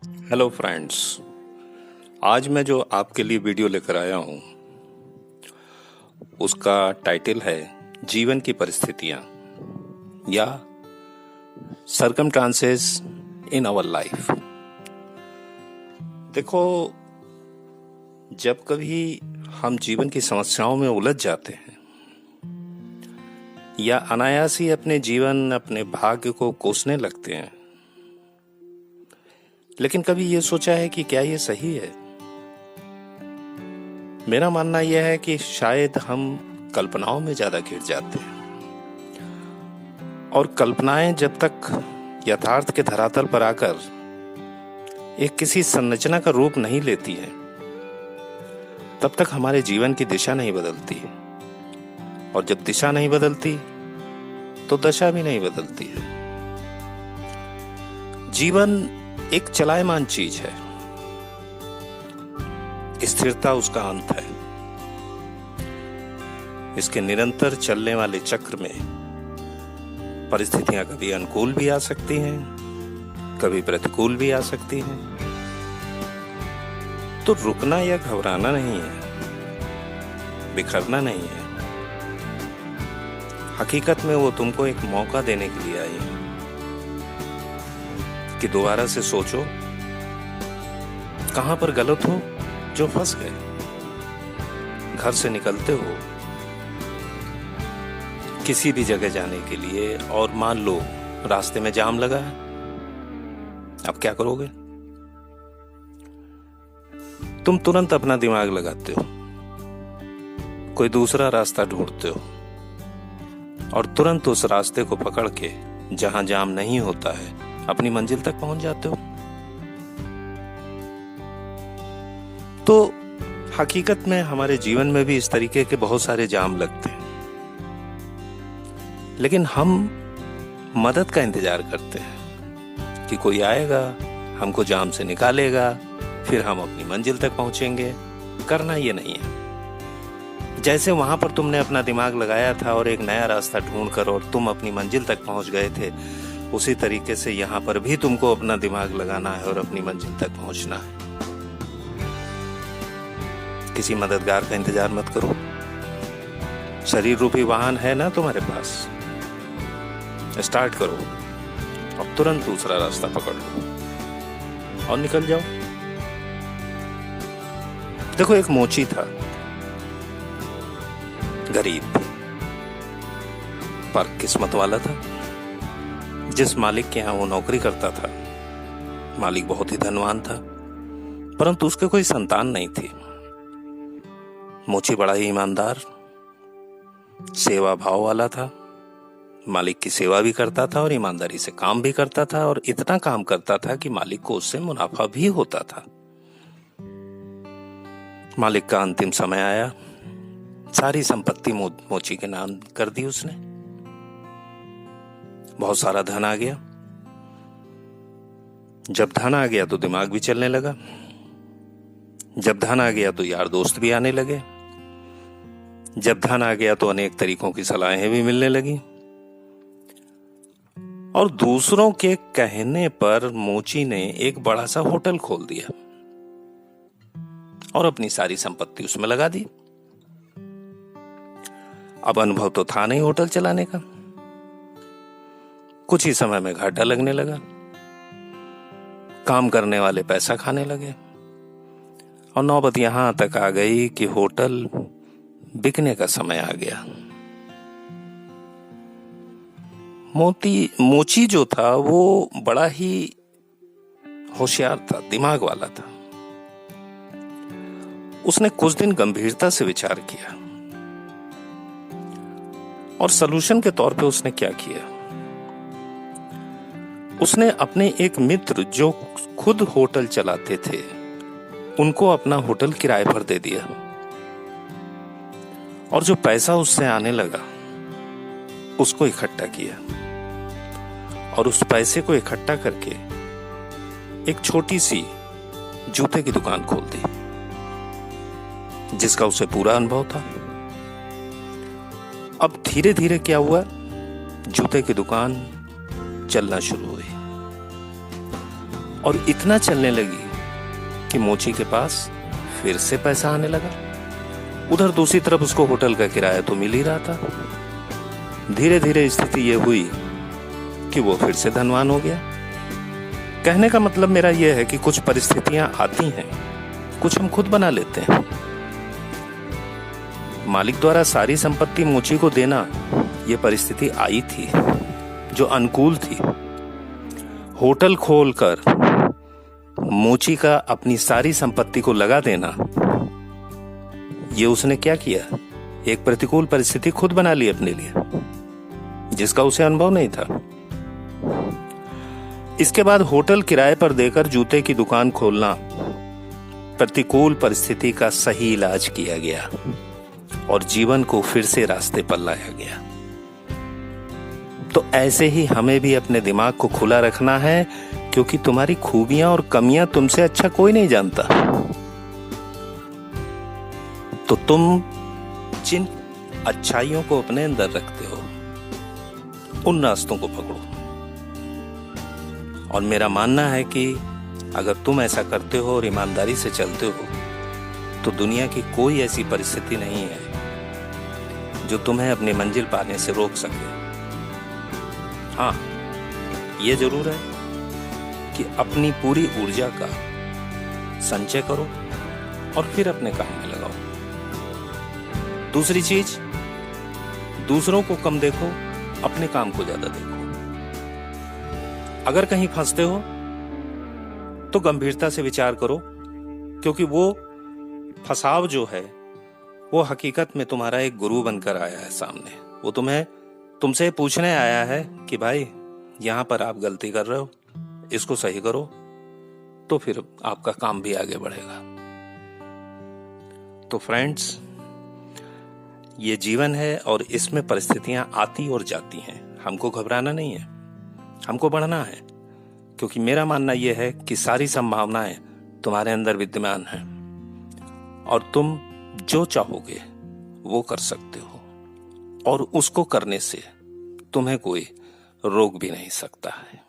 Hello friends. आज मैं जो आपके लिए वीडियो लेकर आया हूँ उसका टाइटल है जीवन की परिस्थितियाँ या सर्कमस्टांसेस इन आवर लाइफ। देखो, जब कभी हम जीवन की समस्याओं में उलझ जाते हैं या अनायास ही अपने जीवन अपने भाग्य को कोसने लगते हैं, लेकिन कभी ये सोचा है कि क्या ये सही है? मेरा मानना यह है कि शायद हम कल्पनाओं में ज्यादा घिर जाते हैं और कल्पनाएं जब तक यथार्थ के धरातल पर आकर एक किसी संरचना का रूप नहीं लेती है तब तक हमारे जीवन की दिशा नहीं बदलती, और जब दिशा नहीं बदलती तो दशा भी नहीं बदलती है। जीवन एक चलायमान चीज है, स्थिरता उसका अंत है। इसके निरंतर चलने वाले चक्र में परिस्थितियां कभी अनुकूल भी आ सकती हैं, कभी प्रतिकूल भी आ सकती हैं। तो रुकना या घबराना नहीं है, बिखरना नहीं है। हकीकत में वो तुमको एक मौका देने के लिए आई है कि दोबारा से सोचो कहां पर गलत हो जो फंस गए। घर से निकलते हो किसी भी जगह जाने के लिए और मान लो रास्ते में जाम लगा है, अब क्या करोगे? तुम तुरंत अपना दिमाग लगाते हो, कोई दूसरा रास्ता ढूंढते हो और तुरंत उस रास्ते को पकड़ के जहां जाम नहीं होता है अपनी मंजिल तक पहुंच जाते हो। तो हकीकत में हमारे जीवन में भी इस तरीके के बहुत सारे जाम लगते हैं, लेकिन हम मदद का इंतजार करते हैं कि कोई आएगा, हमको जाम से निकालेगा, फिर हम अपनी मंजिल तक पहुंचेंगे। करना ये नहीं है। जैसे वहां पर तुमने अपना दिमाग लगाया था और एक नया रास्ता ढूंढकर और तुम अपनी मंजिल तक पहुंच गए थे, उसी तरीके से यहां पर भी तुमको अपना दिमाग लगाना है और अपनी मंजिल तक पहुंचना है। किसी मददगार का इंतजार मत करो। शरीर रूपी वाहन है ना तुम्हारे पास, स्टार्ट करो और तुरंत दूसरा रास्ता पकड़ लो और निकल जाओ। देखो, एक मोची था, गरीब पर किस्मत वाला था। जिस मालिक के यहां वो नौकरी करता था, मालिक बहुत ही धनवान था, परंतु उसके कोई संतान नहीं थी। मोची बड़ा ही ईमानदार, सेवा भाव वाला था। मालिक की सेवा भी करता था और ईमानदारी से काम भी करता था, और इतना काम करता था कि मालिक को उससे मुनाफा भी होता था। मालिक का अंतिम समय आया, सारी संपत्ति मोची के नाम कर दी उसने। बहुत सारा धन आ गया। जब धन आ गया तो दिमाग भी चलने लगा। जब धन आ गया तो यार दोस्त भी आने लगे। जब धन आ गया तो अनेक तरीकों की सलाहें भी मिलने लगी। और दूसरों के कहने पर मोची ने एक बड़ा सा होटल खोल दिया और अपनी सारी संपत्ति उसमें लगा दी। अब अनुभव तो था नहीं होटल चलाने का। कुछ ही समय में घाटा लगने लगा। काम करने वाले पैसा खाने लगे और नौबत यहां तक आ गई कि होटल बिकने का समय आ गया। मोची जो था वो बड़ा ही होशियार था, दिमाग वाला था। उसने कुछ दिन गंभीरता से विचार किया और सलूशन के तौर पे उसने क्या किया, उसने अपने एक मित्र जो खुद होटल चलाते थे उनको अपना होटल किराए पर दे दिया, और जो पैसा उससे आने लगा उसको इकट्ठा किया और उस पैसे को इकट्ठा करके एक छोटी सी जूते की दुकान खोल दी, जिसका उसे पूरा अनुभव था। अब धीरे धीरे क्या हुआ, जूते की दुकान चलना शुरू हुई। और इतना चलने लगी कि मोची के पास फिर से पैसा आने लगा। उधर दूसरी तरफ उसको होटल का किराया तो मिल ही रहा था। धीरे धीरे स्थिति ये हुई कि वो फिर से धनवान हो गया। कहने का मतलब मेरा यह है कि कुछ परिस्थितियां आती हैं, कुछ हम खुद बना लेते हैं। मालिक द्वारा सारी संपत्ति मोची को देना, यह परिस्थिति आई थी जो अनुकूल थी। होटल खोलकर मोची का अपनी सारी संपत्ति को लगा देना, ये उसने क्या किया? एक प्रतिकूल परिस्थिति खुद बना ली अपने लिए, जिसका उसे अनुभव नहीं था। इसके बाद होटल किराए पर देकर जूते की दुकान खोलना प्रतिकूल परिस्थिति का सही इलाज किया गया और जीवन को फिर से रास्ते पर लाया गया। तो ऐसे ही हमें भी अपने दिमाग को खुला रखना है, क्योंकि तुम्हारी खूबियां और कमियां तुमसे अच्छा कोई नहीं जानता। तो तुम जिन अच्छाइयों को अपने अंदर रखते हो, उन रास्तों को पकड़ो। और मेरा मानना है कि अगर तुम ऐसा करते हो और ईमानदारी से चलते हो, तो दुनिया की कोई ऐसी परिस्थिति नहीं है जो तुम्हें अपनी मंजिल पाने से रोक सके। हाँ, ये जरूर है कि अपनी पूरी ऊर्जा का संचय करो और फिर अपने काम में लगाओ। दूसरी चीज, दूसरों को कम देखो, अपने काम को ज्यादा देखो। अगर कहीं फंसते हो तो गंभीरता से विचार करो, क्योंकि वो फंसाव जो है वो हकीकत में तुम्हारा एक गुरु बनकर आया है सामने। वो तुमसे पूछने आया है कि भाई, यहां पर आप गलती कर रहे हो, इसको सही करो, तो फिर आपका काम भी आगे बढ़ेगा। तो फ्रेंड्स, ये जीवन है और इसमें परिस्थितियां आती और जाती हैं। हमको घबराना नहीं है, हमको बढ़ना है, क्योंकि मेरा मानना यह है कि सारी संभावनाएं तुम्हारे अंदर विद्यमान हैं और तुम जो चाहोगे वो कर सकते हो, और उसको करने से तुम्हें कोई रोक भी नहीं सकता है।